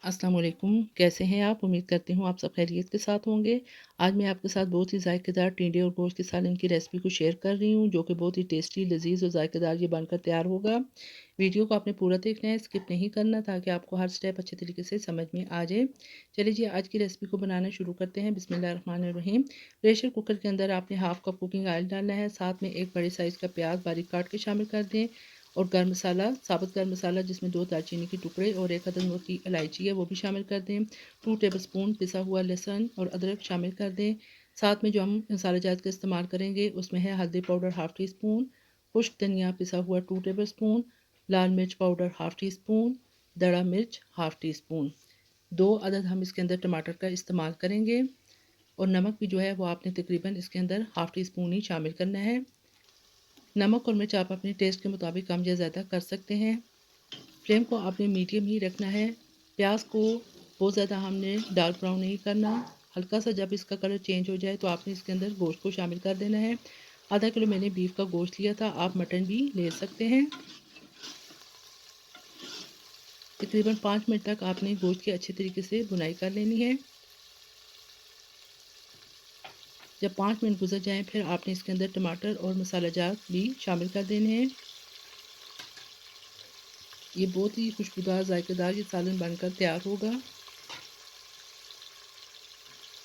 अस्सलाम वालेकुम, कैसे हैं आप? उम्मीद करती हूँ आप सब खैरियत के साथ होंगे। आज मैं आपके साथ बहुत ही ज़ायकेदार टिंडे और गोश्त के सालन की रेसिपी को शेयर कर रही हूँ, जो कि बहुत ही टेस्टी, लज़ीज़ और ज़ायकेदार ये बनकर तैयार होगा। वीडियो को आपने पूरा देखना है, स्किप नहीं करना, ताकि आपको हर स्टेप अच्छे तरीके से समझ में आ जाए। चलिए जी, आज की रेसिपी को बनाना शुरू करते हैं। बिस्मिल्लाहिर्रहमानिर्रहीम। प्रेशर कुकर के अंदर आपने हाफ़ कप कुकिंग ऑयल डालना है, साथ में एक बड़े साइज़ का प्याज बारीक काट के शामिल कर दें और गर्म मसाला, साबुत गर्म मसाला जिसमें 2 दालचीनी के टुकड़े और 1 अदद मोटी इलायची है वो भी शामिल कर दें। 2 टेबलस्पून पिसा हुआ लहसुन और अदरक शामिल कर दें। साथ में जो हम मसाला जात का इस्तेमाल करेंगे उसमें है हल्दी पाउडर हाफ़ टी स्पून, खुश्क धनिया पिसा हुआ 2 टेबलस्पून, लाल मिर्च पाउडर हाफ़ टी स्पून, दड़ा मिर्च हाफ़ टी स्पून। 2 अदद हम इसके अंदर टमाटर का इस्तेमाल करेंगे और नमक भी जो है वो आपने तकरीबन इसके अंदर हाफ़ टी स्पून ही शामिल करना है। नमक और मिर्च आप अपने टेस्ट के मुताबिक कम या ज़्यादा कर सकते हैं। फ्लेम को आपने मीडियम ही रखना है। प्याज को बहुत ज़्यादा हमने डार्क ब्राउन नहीं करना। हल्का सा जब इसका कलर चेंज हो जाए तो आपने इसके अंदर गोश्त को शामिल कर देना है। आधा किलो मैंने बीफ का गोश्त लिया था, आप मटन भी ले सकते हैं। तकरीबन 5 मिनट तक आपने गोश्त की अच्छे तरीके से भुनाई कर लेनी है। जब 5 मिनट गुजर जाएँ फिर आपने इसके अंदर टमाटर और मसाला जात भी शामिल कर देने हैं। ये बहुत ही खुशबूदार ज़ायकेदार ये सालन बनकर तैयार होगा।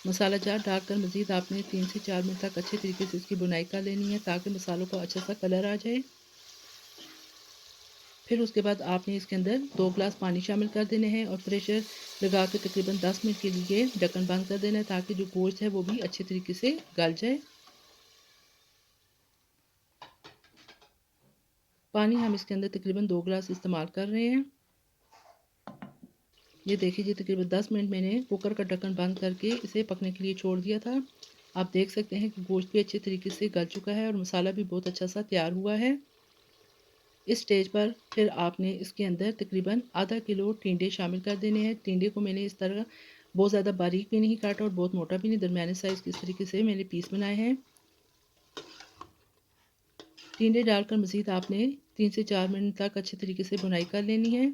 मसाला जार डालकर मज़ीद आपने 3 से 4 मिनट तक अच्छे तरीके से इसकी भुनाई कर लेनी है, ताकि मसालों को अच्छा सा कलर आ जाए। फिर उसके बाद आपने इसके अंदर 2 ग्लास पानी शामिल कर देने हैं और प्रेशर लगा के तकरीबन 10 मिनट के लिए ढक्कन बंद कर देना है, ताकि जो गोश्त है वो भी अच्छे तरीके से गल जाए। पानी हम इसके अंदर तकरीबन 2 ग्लास इस्तेमाल कर रहे हैं। ये देखिए जी, तकरीबन 10 मिनट मैंने कुकर का ढक्कन बंद करके इसे पकने के लिए छोड़ दिया था। आप देख सकते हैं कि गोश्त भी अच्छे तरीके से गल चुका है और मसाला भी बहुत अच्छा सा तैयार हुआ है। इस स्टेज पर फिर आपने इसके अंदर तकरीबन आधा किलो टिंडे शामिल कर देने हैं। टिंडे को मैंने इस तरह बहुत ज़्यादा बारीक भी नहीं काटा और बहुत मोटा भी नहीं, दरमियाने साइज़ के इस तरीके से मैंने पीस बनाए हैं। टिंडे डालकर मज़ीद आपने 3 से 4 मिनट तक अच्छे तरीके से भुनाई कर लेनी है।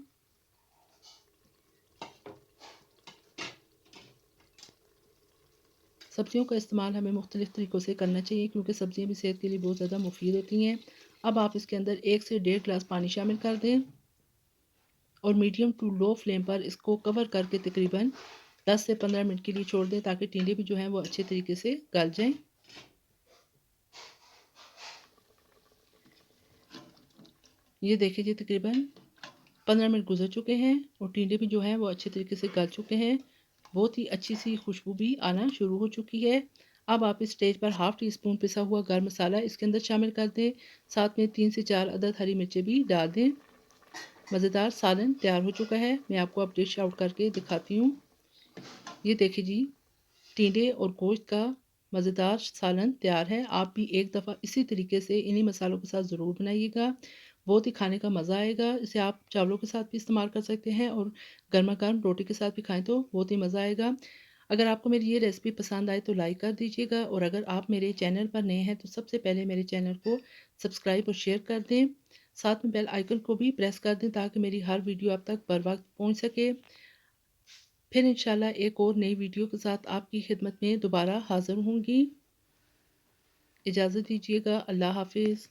सब्जियों का इस्तेमाल हमें मुख्तलिफ़ तरीक़ों से करना चाहिए, क्योंकि सब्ज़ियाँ भी सेहत के लिए बहुत ज़्यादा मुफीद होती हैं। अब आप इसके अंदर 1 से 1.5 ग्लास पानी शामिल कर दें और मीडियम टू लो फ्लेम पर इसको कवर करके तकरीबन 10 से 15 मिनट के लिए छोड़ दें, ताकि टिंडे भी जो हैं वो अच्छे तरीके से गल जाएँ। ये देखिए जी, तकरीबन 15 मिनट गुजर चुके हैं और टिंडे भी जो हैं वो अच्छे तरीके से गल चुके हैं। बहुत ही अच्छी सी खुशबू भी आना शुरू हो चुकी है। अब आप इस स्टेज पर हाफ़ टी स्पून पिसा हुआ गर्म मसाला इसके अंदर शामिल कर दें। साथ में 3 से 4 अदद हरी मिर्चें भी डाल दें। मज़ेदार सालन तैयार हो चुका है। मैं आपको अब डिश आउट करके दिखाती हूँ। ये देखिए जी, टिंडे और गोश्त का मज़ेदार सालन तैयार है। आप भी एक दफ़ा इसी तरीके से इन्हीं मसालों के साथ ज़रूर बनाइएगा। बहुत ही खाने का मज़ा आएगा। इसे आप चावलों के साथ भी इस्तेमाल कर सकते हैं और गरमा-गरम रोटी के साथ भी खाएँ तो बहुत ही मज़ा आएगा। अगर आपको मेरी ये रेसिपी पसंद आए तो लाइक कर दीजिएगा और अगर आप मेरे चैनल पर नए हैं तो सबसे पहले मेरे चैनल को सब्सक्राइब और शेयर कर दें। साथ में बेल आइकन को भी प्रेस कर दें, ताकि मेरी हर वीडियो आप तक बर वक़्त पहुँच सके। फिर इंशाल्लाह एक और नई वीडियो के साथ आपकी खिदमत में दोबारा हाज़िर होंगी। इजाज़त दीजिएगा। अल्लाह हाफ़िज़।